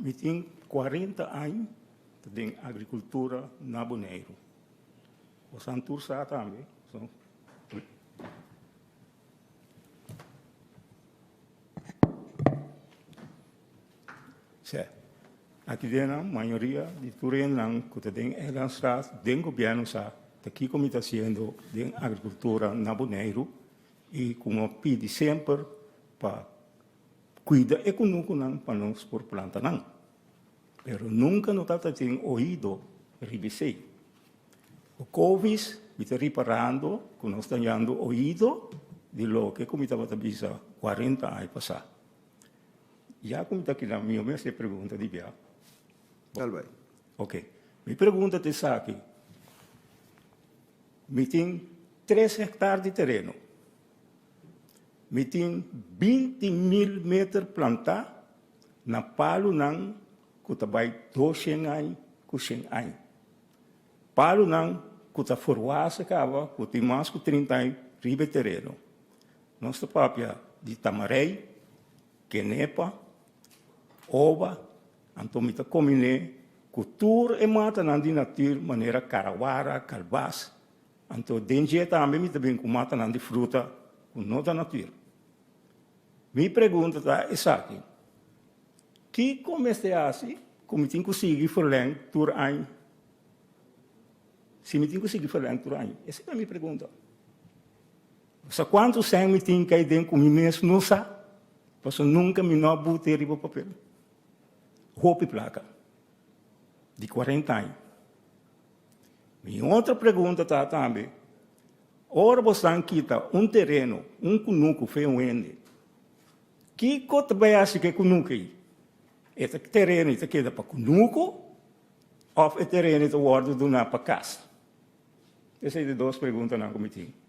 Eu tenho 40 anos de agricultura na Bonaire. O Santur sabe também. Aqui dentro, a maioria de terreno que tem elas den governo sa, aqui como está sendo de agricultura na Bonaire e como pede sempre para cuidar econômico para nós por planta não. Pero nunca não está tendo ouído ribisei. O Covid está reparando que nós estamos dando ouído de lo que como estava a 40 anos passar. Já como está aqui na minha pergunta de viagem. Talvez. Ok. Minha pergunta é aqui. Eu tenho 3 hectares de terreno. Eu tenho 20.000 metros plantados na palo não que está vai 200 anos, 100 anos. Palo não que está forwasa cava, que tem mais de 30 anos, ribe terreno. Nossa papia de tamarei, quenepa, ova, então me combine cultura e mata na natura maneira carawara, calbas. Então dentro também me também com mata na fruta com nota natura. Me pergunta tá essa aqui. Que comece assim, como tem conseguir forlen por ano? Se me tem conseguir forlen por ano, essa é a minha pergunta. Só quantos anos me tem que ir dentro comigo mesmo não sabe? Porque nunca me não botei riba papel. Roupa e placa. De 40 anos. Minha outra pergunta está também. Ora você quita terreno, cunuco foi ende. Que coisa vai achar que é cunuco aí? Esse terreno está queda para cunuco ou é terreno está guardado para casa? Essas são as 2 perguntas na comitiva.